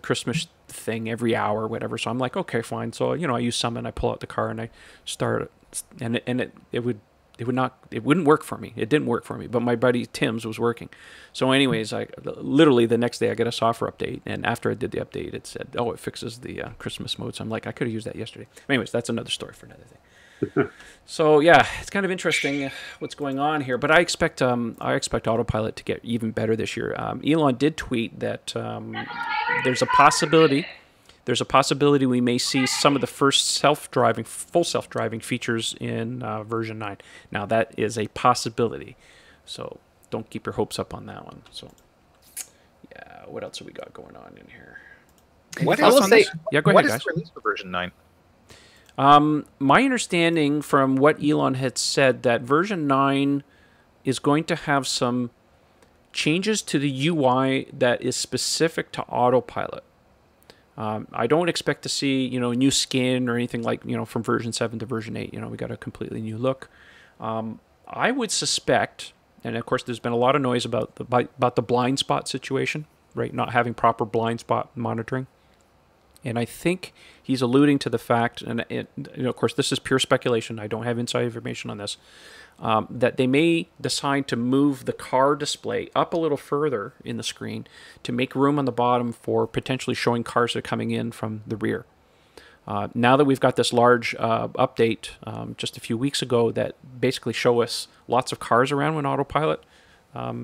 Christmas thing every hour or whatever. So I'm like, okay, fine. So, you know, I use Summon, I pull out the car, and I start, and it wouldn't work for me. It didn't work for me, but my buddy Tim's was working. So anyways, I literally the next day I get a software update, and after I did the update, it said, oh, it fixes the Christmas mode. So I'm like, I could have used that yesterday. Anyways, that's another story for another thing. So yeah, it's kind of interesting what's going on here, but I expect Autopilot to get even better this year. Elon did tweet that there's a possibility we may see some of the first full self-driving features in version 9. Now that is a possibility, so don't keep your hopes up on that one. So yeah, what else have we got going on in here? What else is on this? Yeah, go ahead, guys. What is the release for version 9? My understanding from what Elon had said that version 9 is going to have some changes to the UI that is specific to Autopilot. I don't expect to see, you know, new skin or anything like, you know, from version 7 to version 8. You know, we got a completely new look. I would suspect, and of course there's been a lot of noise about the blind spot situation, right? Not having proper blind spot monitoring. And I think he's alluding to the fact, and you know, of course, this is pure speculation. I don't have inside information on this. That they may decide to move the car display up a little further in the screen to make room on the bottom for potentially showing cars that are coming in from the rear. Now that we've got this large update just a few weeks ago that basically show us lots of cars around when Autopilot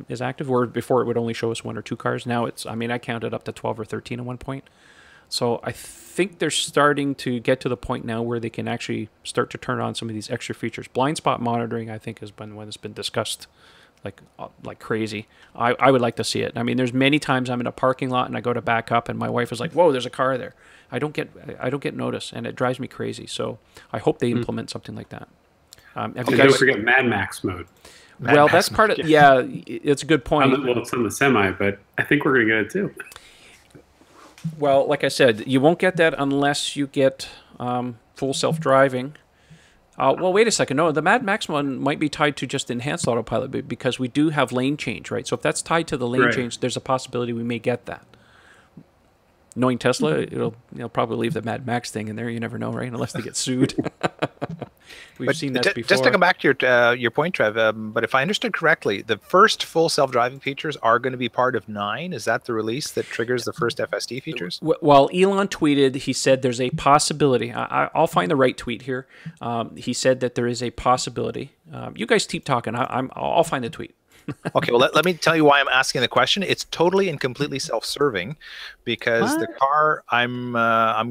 is active, where before it would only show us 1 or 2 cars. Now it's, I mean, I counted up to 12 or 13 at one point. So I think they're starting to get to the point now where they can actually start to turn on some of these extra features. Blind spot monitoring, I think, has been one that's been discussed like crazy. I would like to see it. I mean, there's many times I'm in a parking lot and I go to back up and my wife is like, "Whoa, there's a car there." I don't get notice, and it drives me crazy. So I hope they implement something like that. Have you guys... Don't forget Mad Max mode. Well, that's part of... Yeah, it's a good point. Well, it's on the Semi, but I think we're going to get it too. Well, like I said, you won't get that unless you get full self-driving. Well, wait a second. No, the Mad Max one might be tied to just enhanced autopilot because we do have lane change, right? So if that's tied to the lane change, there's a possibility we may get that. Knowing Tesla, it'll probably leave the Mad Max thing in there. You never know, right? Unless they get sued. We've seen that before. Just to come back to your point, Trev, but if I understood correctly, the first full self-driving features are going to be part of 9. Is that the release that triggers the first FSD features? Well, Elon tweeted, he said there's a possibility. I'll find the right tweet here. He said that there is a possibility. You guys keep talking. I'll find the tweet. Okay, well, let me tell you why I'm asking the question. It's totally and completely self-serving because the car I'm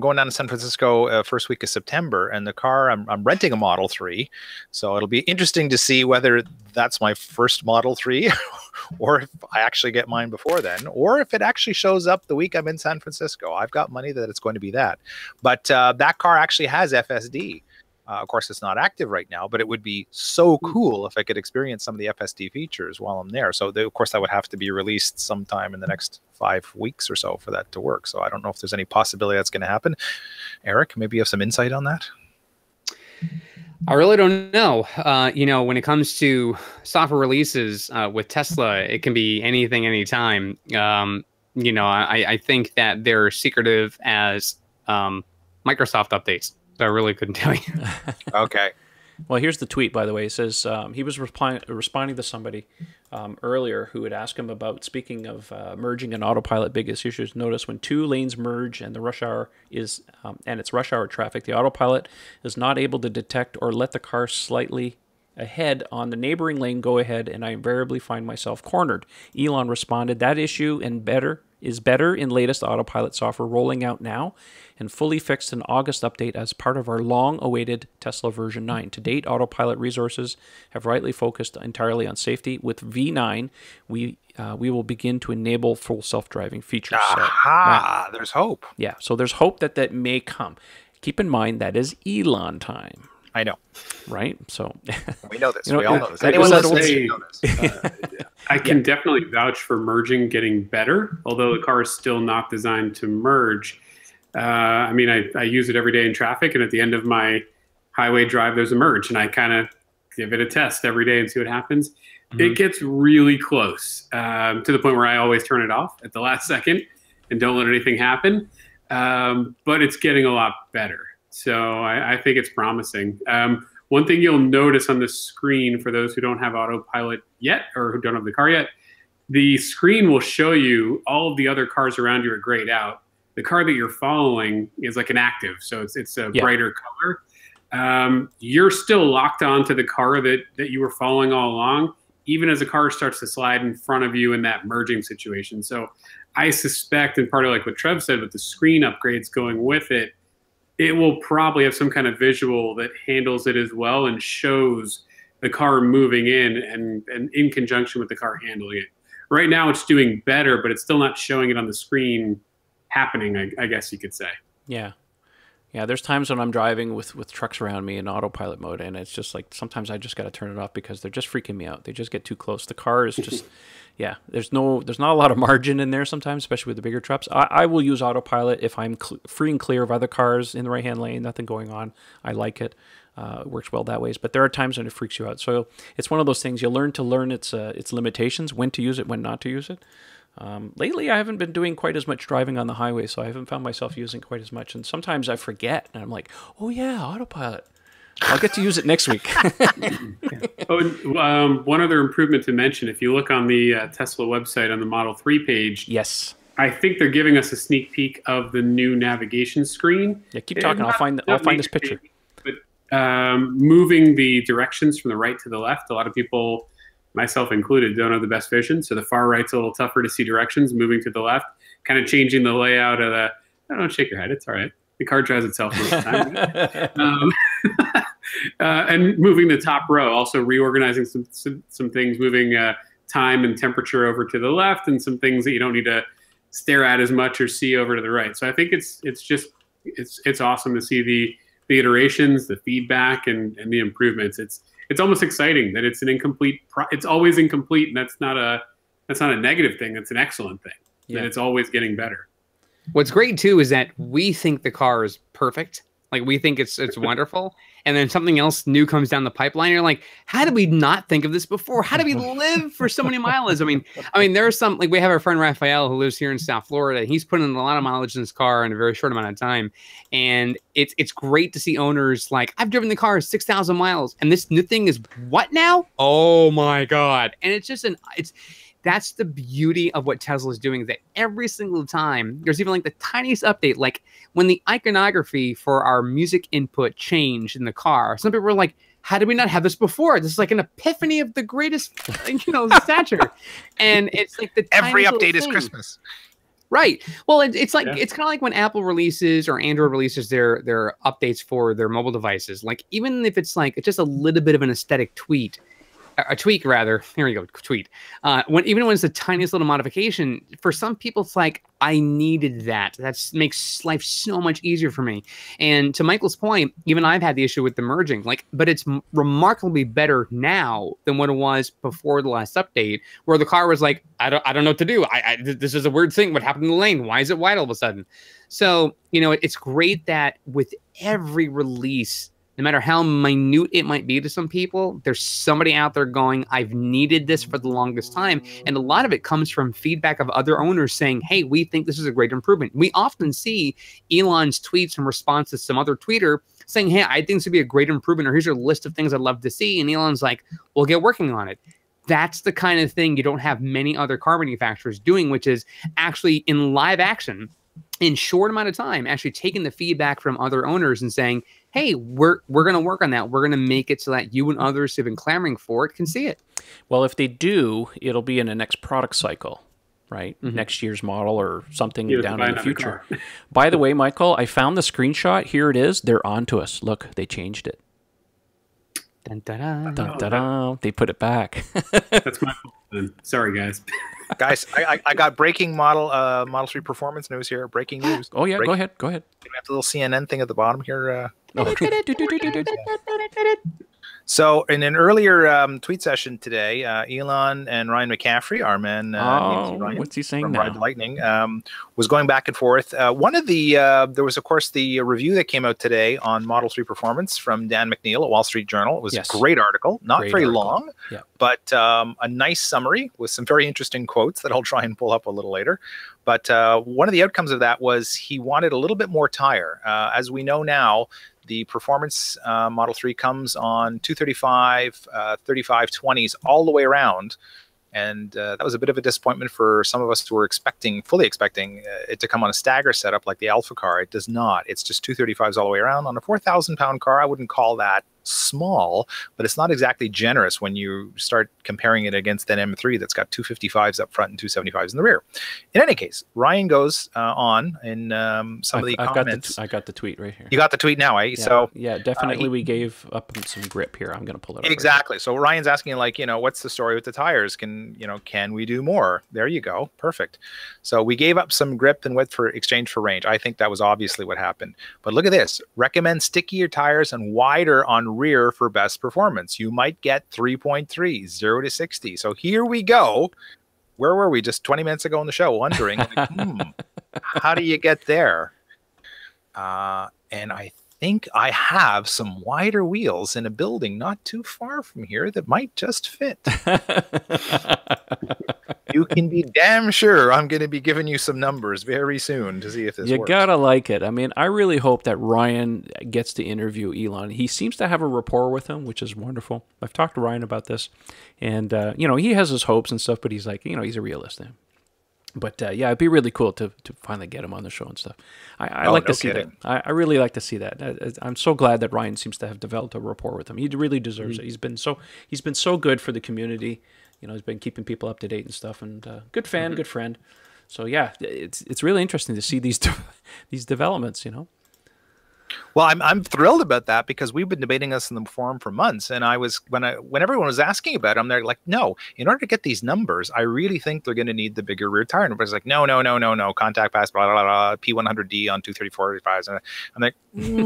going down to San Francisco first week of September, and the car I'm renting a Model 3, so it'll be interesting to see whether that's my first Model 3 or if I actually get mine before then, or if it actually shows up the week I'm in San Francisco. I've got money that it's going to be that, but that car actually has FSD. Of course, it's not active right now, but it would be so cool if I could experience some of the FSD features while I'm there. So, of course, that would have to be released sometime in the next 5 weeks or so for that to work. So I don't know if there's any possibility that's going to happen. Eric, maybe you have some insight on that? I really don't know. You know, when it comes to software releases with Tesla, it can be anything, anytime. You know, I think that they're secretive as Microsoft updates. So I really couldn't tell you. Okay. Well, here's the tweet, by the way. It says he was responding to somebody earlier who had asked him about, speaking of merging and autopilot biggest issues. Notice when 2 lanes merge and the rush hour is and it's rush hour traffic, the autopilot is not able to detect or let the car slightly ahead on the neighboring lane go ahead, and I invariably find myself cornered. Elon responded, that issue is better in latest autopilot software rolling out now and fully fixed in August update as part of our long-awaited Tesla version 9. To date, autopilot resources have rightly focused entirely on safety. With V9, we will begin to enable full self-driving features. Aha, there's hope. Yeah, so there's hope that may come. Keep in mind that is Elon time. I know. right? So We know this. You know, We all know this. I Anyone was listening gonna should know this. I can definitely vouch for merging getting better, although the car is still not designed to merge. I mean, I use it every day in traffic, and at the end of my highway drive, there's a merge, and I kind of give it a test every day and see what happens. It gets really close to the point where I always turn it off at the last second and don't let anything happen. But it's getting a lot better. So I think it's promising. One thing you'll notice on the screen for those who don't have autopilot yet or who don't have the car yet, the screen will show you all of the other cars around you are grayed out. The car that you're following is like an active, so it's a brighter color. You're still locked onto the car that you were following all along, even as a car starts to slide in front of you in that merging situation. So I suspect, and part of like what Trev said with the screen upgrades going with it, it will probably have some kind of visual that handles it as well and shows the car moving in and in conjunction with the car handling it. Right now it's doing better, but it's still not showing it on the screen happening, I guess you could say. yeah. Yeah, there's times when I'm driving with trucks around me in autopilot mode, and it's just like sometimes I just got to turn it off because they're just freaking me out. They just get too close. The car is just, yeah. There's not a lot of margin in there sometimes, especially with the bigger trucks. I will use autopilot if I'm free and clear of other cars in the right hand lane, nothing going on. I like it. It works well that way. But there are times when it freaks you out. So it's one of those things you learn its limitations, when to use it, when not to use it. Lately, I haven't been doing quite as much driving on the highway, so I haven't found myself using quite as much. And sometimes I forget, and I'm like, oh yeah, autopilot. I'll get to use it next week. One other improvement to mention, if you look on the Tesla website on the Model 3 page, Yes. I think they're giving us a sneak peek of the new navigation screen. Yeah, keep talking. I'll find this picture. But moving the directions from the right to the left, a lot of people, myself included, don't have the best vision. So the far right's a little tougher to see directions. Moving to the left, kind of changing the layout of the. Don't shake your head. It's all right. The car drives itself most of the time. And moving the top row, also reorganizing some things, moving time and temperature over to the left, and some things that you don't need to stare at as much or see over to the right. So I think it's awesome to see the iterations, the feedback, and the improvements. It's almost exciting that it's an incomplete. It's always incomplete, and that's not a negative thing. That's an excellent thing. Yeah. That it's always getting better. What's great too is that we think the car is perfect. Like we think it's wonderful, and then something else new comes down the pipeline. And you're like, how did we not think of this before? How did we live for so many miles? I mean, there are some, like we have our friend Raphael who lives here in South Florida. He's put in a lot of mileage in his car in a very short amount of time, and it's great to see owners like, I've driven the car 6,000 miles, and this new thing is what now? Oh my god! And it's just that's the beauty of what Tesla is doing, that every single time there's even like the tiniest update, like when the iconography for our music input changed in the car, some people were like, how did we not have this before? This is like an epiphany of the greatest, stature. And it's like the every update is Christmas. Right. Well, it's like it's kind of like when Apple releases or Android releases their updates for their mobile devices. Like even if it's just a little bit of an aesthetic tweak, here you go, tweet. Even when it's the tiniest little modification, for some people it's like, I needed that. That makes life so much easier for me. And to Michael's point, even I've had the issue with the merging, but it's remarkably better now than what it was before the last update, where the car was like, I don't know what to do. This is a weird thing. What happened in the lane? Why is it wide all of a sudden? So, it's great that with every release, no matter how minute it might be to some people, there's somebody out there going, I've needed this for the longest time. And a lot of it comes from feedback of other owners saying, hey, we think this is a great improvement. We often see Elon's tweets in response to some other tweeter saying, hey, I think this would be a great improvement, or here's a list of things I'd love to see. And Elon's like, we'll get working on it. That's the kind of thing you don't have many other car manufacturers doing, which is actually in live action, in short amount of time, actually taking the feedback from other owners and saying, hey, we're going to work on that. We're going to make it so that you and others who've been clamoring for it can see it. Well, if they do, it'll be in the next product cycle, right? Mm-hmm. Next year's model or something down in the future. By the way, Michael, I found the screenshot. Here it is. They're on to us. Look, they changed it. Dun, da, da, dun, da, da. They put it back. That's my fault. Sorry, guys. Guys, I got breaking Model 3 performance news here. Breaking news. Oh, yeah, go ahead. We have the little CNN thing at the bottom here. Oh, true. So in an earlier tweet session today, Elon and Ryan McCaffrey, our man, Ryan, what's he saying from now? Ride the Lightning, was going back and forth. One of the there was, of course, the review that came out today on Model 3 performance from Dan McNeil at Wall Street Journal. It was a great article, not very long, but a nice summary with some very interesting quotes that I'll try and pull up a little later. But one of the outcomes of that was he wanted a little bit more tire. As we know now, the performance Model 3 comes on 235, 3520s all the way around. And that was a bit of a disappointment for some of us who were fully expecting it to come on a stagger setup like the Alpha car. It does not. It's just 235s all the way around. On a 4,000-pound car, I wouldn't call that small, but it's not exactly generous when you start comparing it against an M3 that's got 255s up front and 275s in the rear. In any case, Ryan goes on in some of the comments. I got the tweet right here. You got the tweet now, eh? Yeah, so yeah, definitely we gave up some grip here. I'm going to pull it up. Exactly. So Ryan's asking, like, what's the story with the tires? Can we do more? There you go. Perfect. So we gave up some grip and width for exchange for range. I think that was obviously what happened. But look at this. Recommend stickier tires and wider on rear for best performance. You might get 3.3, 0 to 60. So here we go. Where were we just 20 minutes ago on the show wondering, how do you get there? And I think I have some wider wheels in a building not too far from here that might just fit. You can be damn sure I'm going to be giving you some numbers very soon to see if this works. You gotta like it. I mean, I really hope that Ryan gets to interview Elon. He seems to have a rapport with him, which is wonderful. I've talked to Ryan about this, and he has his hopes and stuff, but he's like, he's a realist. But yeah, it'd be really cool to finally get him on the show and stuff. I like to see that. I really like to see that. I'm so glad that Ryan seems to have developed a rapport with him. He really deserves it. He's been so good for the community. He's been keeping people up to date and stuff, and good fan, good friend. So yeah, it's really interesting to see these developments. Well, I'm thrilled about that because we've been debating this in the forum for months, and when everyone was asking about them, they're like, no, in order to get these numbers, I really think they're going to need the bigger rear tire. And everybody's like, no, contact pass, blah, blah, blah, P100D on 234/85s. And I'm like,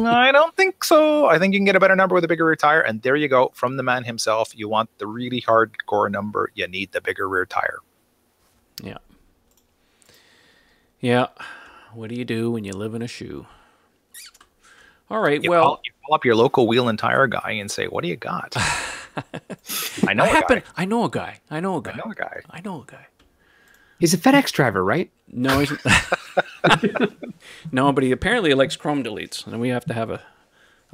I don't think so. I think you can get a better number with a bigger rear tire. And there you go, from the man himself. You want the really hardcore number, you need the bigger rear tire. Yeah. Yeah. What do you do when you live in a shoe? All right, you call up your local wheel and tire guy and say, what do you got? I know a guy. He's a FedEx driver, right? No, he's no, but he apparently likes chrome deletes, and we have to have a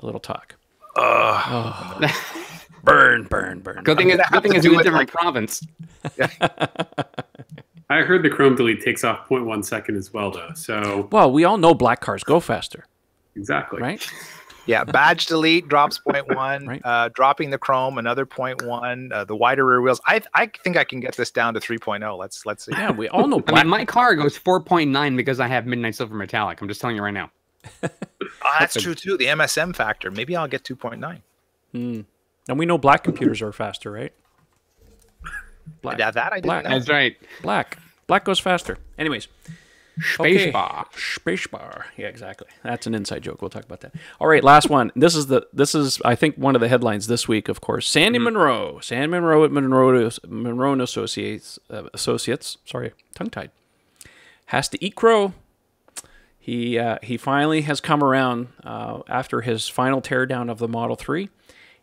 little talk. Burn. Good thing it's in a different province. I heard the chrome delete takes off 0.1 second as well, though. So we all know black cars go faster. Exactly. Right? Yeah, badge delete drops 0.1, right. Dropping the chrome another 0.1, the wider rear wheels. I think I can get this down to 3.0. Let's see. Yeah, we all know I mean, my car goes 4.9 because I have Midnight Silver Metallic. I'm just telling you right now. That's true too. The MSM factor. Maybe I'll get 2.9. And we know black computers are faster, right? Black. Yeah, that I didn't know. That's right. Black goes faster. Anyways. Spacebar. Yeah, exactly. That's an inside joke. We'll talk about that. All right, last one. This is I think one of the headlines this week, of course. Sandy Munro at Munro and Associates. Sorry, tongue-tied. Has to eat crow. He finally has come around after his final teardown of the Model 3.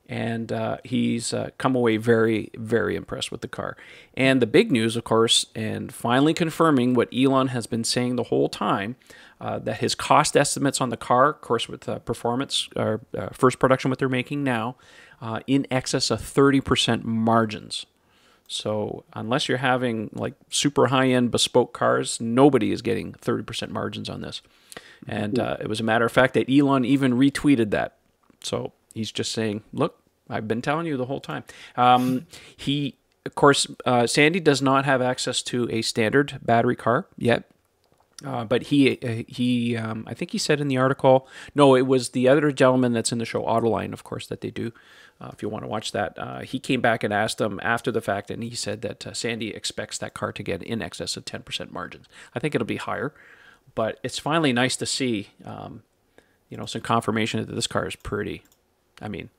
And he's come away very, very impressed with the car. And the big news, of course, and finally confirming what Elon has been saying the whole time, that his cost estimates on the car, of course, with performance, first production, what they're making now, in excess of 30% margins. So unless you're having like super high-end bespoke cars, nobody is getting 30% margins on this. And it was a matter of fact that Elon even retweeted that. So he's just saying, look, I've been telling you the whole time. Of course, Sandy does not have access to a standard battery car yet. But I think he said in the article, no, it was the other gentleman that's in the show, Autoline, of course, that they do. If you want to watch that, he came back and asked him after the fact, and he said that Sandy expects that car to get in excess of 10% margins. I think it'll be higher, but it's finally nice to see, some confirmation that this car is pretty. I mean,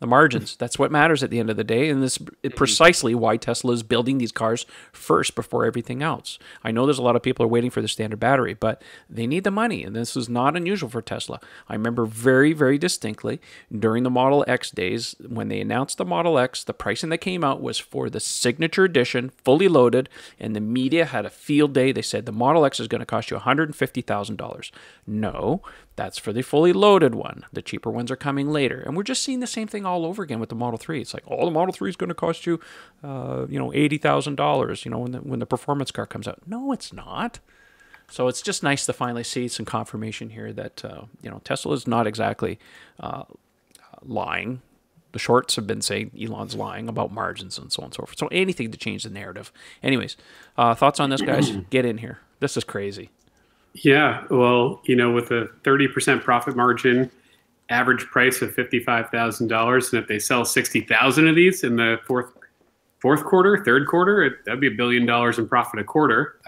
the margins, that's what matters at the end of the day. And this is precisely why Tesla is building these cars first before everything else. I know there's a lot of people are waiting for the standard battery, but they need the money. And this is not unusual for Tesla. I remember very, very distinctly during the Model X days, when they announced the Model X, the pricing that came out was for the Signature Edition, fully loaded, and the media had a field day. They said the Model X is going to cost you $150,000. No, that's for the fully loaded one. The cheaper ones are coming later. And we're just seeing the same thing all over again with the Model 3. It's like, oh, the Model 3 is going to cost you, $80,000, when the performance car comes out. No, it's not. So it's just nice to finally see some confirmation here that, Tesla is not exactly lying. The shorts have been saying Elon's lying about margins and so on and so forth. So anything to change the narrative. Anyways, thoughts on this, guys? Get in here. This is crazy. Yeah, well, with a 30% profit margin, average price of $55,000, and if they sell 60,000 of these in the fourth quarter, third quarter, that'd be $1 billion in profit a quarter.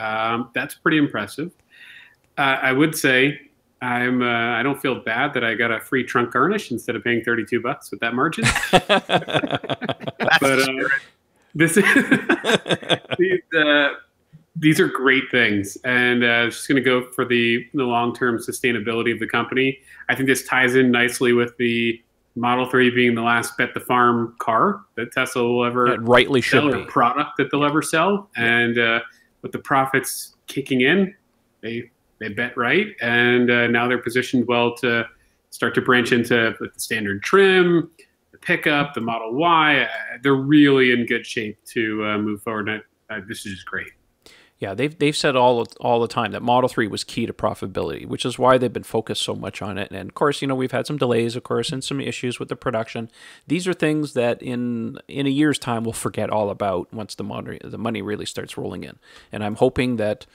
That's pretty impressive. I would say I don't feel bad that I got a free trunk garnish instead of paying $32 with that margin. But this these are great things, and just going to go for the long-term sustainability of the company. I think this ties in nicely with the Model 3 being the last bet the farm car that Tesla will ever rightly sell, should or be. product that they'll ever sell. And with the profits kicking in, they bet right, and now they're positioned well to start to branch into the standard trim, the pickup, the Model Y. They're really in good shape to move forward. And this is just great. Yeah, they've said all the time that Model 3 was key to profitability, which is why they've been focused so much on it. And of course, we've had some delays, of course, and some issues with the production. These are things that in a year's time we'll forget all about once the money really starts rolling in. And I'm hoping that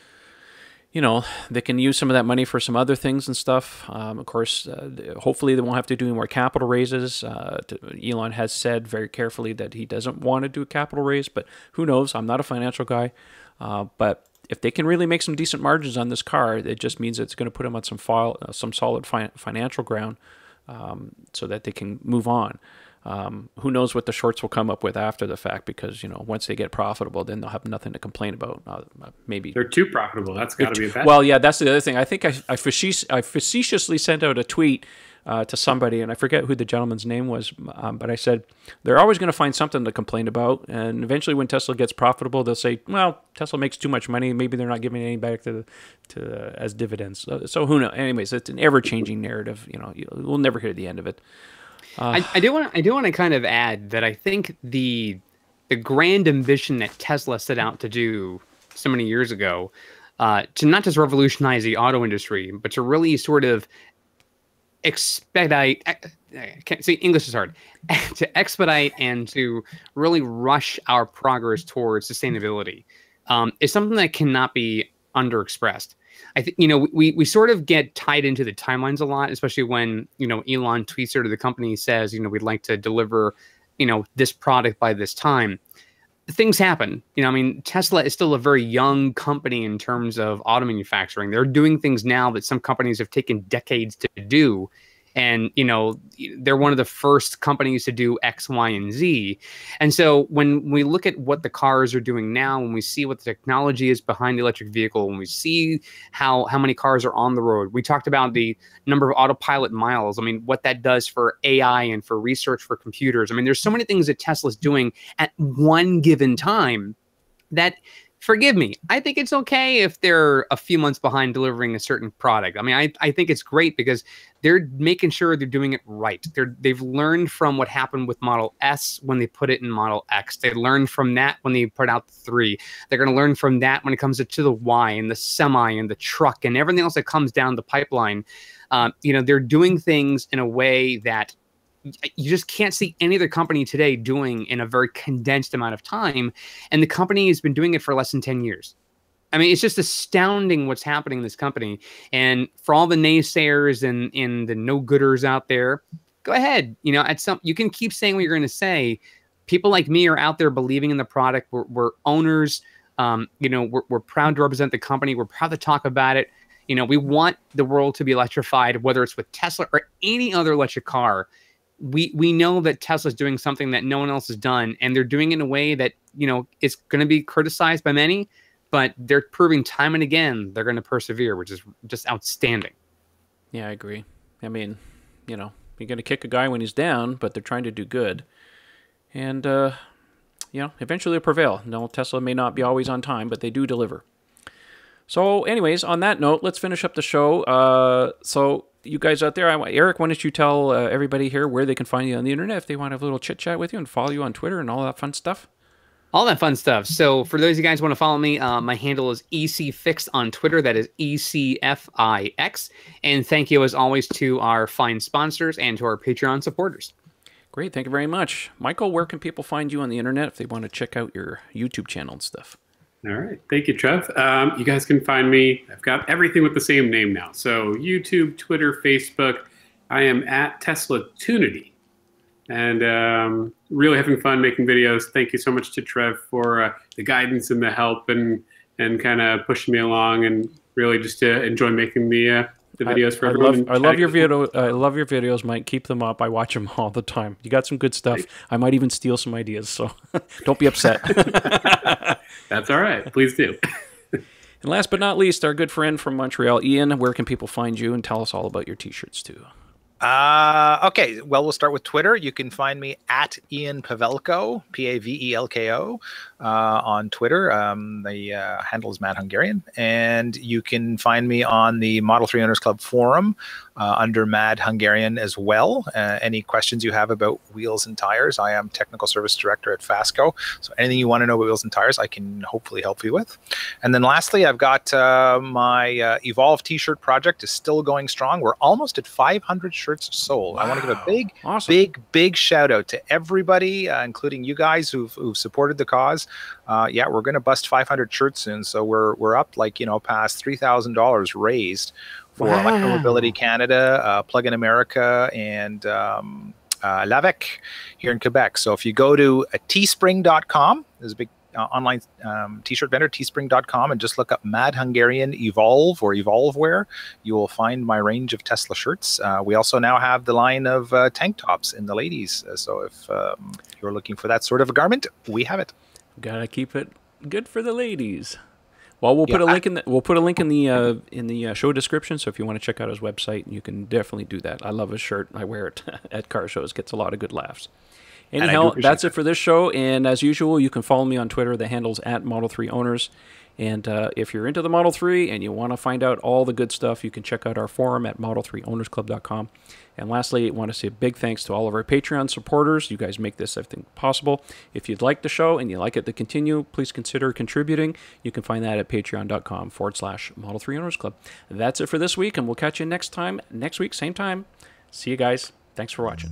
they can use some of that money for some other things and stuff. Of course, hopefully they won't have to do any more capital raises. Elon has said very carefully that he doesn't want to do a capital raise, but who knows? I'm not a financial guy. But if they can really make some decent margins on this car, it just means it's going to put them on some solid financial ground, so that they can move on. Who knows what the shorts will come up with after the fact, because, once they get profitable, then they'll have nothing to complain about. Maybe they're too profitable. That's got to be a bad. Well, yeah, that's the other thing. I think I facetiously sent out a tweet to somebody, and I forget who the gentleman's name was, but I said, they're always going to find something to complain about, and eventually when Tesla gets profitable, they'll say, well, Tesla makes too much money, maybe they're not giving any back as dividends. So who knows? Anyways, it's an ever-changing narrative. We'll never hear the end of it. I do want to kind of add that I think the grand ambition that Tesla set out to do so many years ago, to not just revolutionize the auto industry, but to really sort of expedite, I can't say English is hard, to expedite and to really rush our progress towards sustainability, is something that cannot be underexpressed. I think, we sort of get tied into the timelines a lot, especially when, Elon tweets or the company says, we'd like to deliver, this product by this time. Things happen. Tesla is still a very young company in terms of auto manufacturing. They're doing things now that some companies have taken decades to do. And, they're one of the first companies to do X, Y, and Z. And so when we look at what the cars are doing now, when we see what the technology is behind the electric vehicle, when we see how many cars are on the road, we talked about the number of autopilot miles. What that does for AI and for research for computers. There's so many things that Tesla's doing at one given time that, forgive me, I think it's okay if they're a few months behind delivering a certain product. I think it's great because they're making sure they're doing it right. They've learned from what happened with Model S when they put it in Model X. They learned from that when they put out the 3. They're going to learn from that when it comes to the Y and the semi and the truck and everything else that comes down the pipeline. They're doing things in a way that you just can't see any other company today doing in a very condensed amount of time. And the company has been doing it for less than 10 years. It's just astounding what's happening in this company. And for all the naysayers and the no-gooders out there, go ahead. You can keep saying what you're going to say. People like me are out there believing in the product. We're owners. We're proud to represent the company. We're proud to talk about it. You know, we want the world to be electrified, whether it's with Tesla or any other electric car. We know that Tesla's doing something that no one else has done, and they're doing it in a way that, you know, it's going to be criticized by many, but they're proving time and again they're going to persevere, which is just outstanding. Yeah, I agree. I mean, you know, you're going to kick a guy when he's down, but they're trying to do good. And, you know, eventually they'll prevail. No, Tesla may not be always on time, but they do deliver. So anyways, on that note, let's finish up the show. So you guys out there, Eric, why don't you tell everybody here where they can find you on the internet if they want to have a little chit-chat with you and follow you on Twitter and all that fun stuff? All that fun stuff. So for those of you guys who want to follow me, my handle is ECFix on Twitter. That is ECFIX. And thank you, as always, to our fine sponsors and to our Patreon supporters. Great. Thank you very much. Michael, where can people find you on the internet if they want to check out your YouTube channel and stuff? All right. Thank you, Trev. You guys can find me. I've got everything with the same name now. So YouTube, Twitter, Facebook. I am at TeslaTunity. And really having fun making videos. Thank you so much to Trev for the guidance and the help and kind of pushing me along, and really just to enjoy making the videos for everyone. I love your video. I love your videos, Mike. Keep them up. I watch them all the time. You got some good stuff. I might even steal some ideas, so don't be upset. That's all right. Please do. And last but not least, our good friend from Montreal, Ian. Where can people find you, and tell us all about your T-shirts too? Okay, well, we'll start with Twitter. You can find me at Ian Pavelko, Pavelko, on Twitter. The handle is Mad Hungarian. And you can find me on the Model 3 Owners Club forum under Mad Hungarian as well. Any questions you have about wheels and tires, I am Technical Service Director at Fasco. So anything you want to know about wheels and tires, I can hopefully help you with. And then lastly, I've got my Evolve t-shirt project is still going strong. We're almost at 500 shirts sold. Wow. I want to give a big shout out to everybody, including you guys who've supported the cause. Yeah, we're going to bust 500 shirts soon, so we're up, like, you know, past $3,000 raised for Electromobility Canada, Plug in America, and Lavec here in Quebec. So if you go to teespring.com, there's a big online t-shirt vendor, teespring.com, and just look up Mad Hungarian Evolve or Evolveware. You will find my range of Tesla shirts. We also now have the line of tank tops in the ladies. So if you're looking for that sort of a garment, we have it. Gotta keep it good for the ladies. Well, we'll put a link in the show description. So if you want to check out his website, you can definitely do that. I love his shirt. I wear it at car shows. Gets a lot of good laughs. Anyhow, that's it for this show. And as usual, you can follow me on Twitter. The handle's at Model 3 Owners. And if you're into the Model 3 and you want to find out all the good stuff, you can check out our forum at model3ownersclub.com. And lastly, I want to say a big thanks to all of our Patreon supporters. You guys make this everything possible. If you'd like the show and you'd like it to continue, please consider contributing. You can find that at patreon.com/Model 3 Owners Club. That's it for this week, and we'll catch you next week, same time. See you guys. Thanks for watching.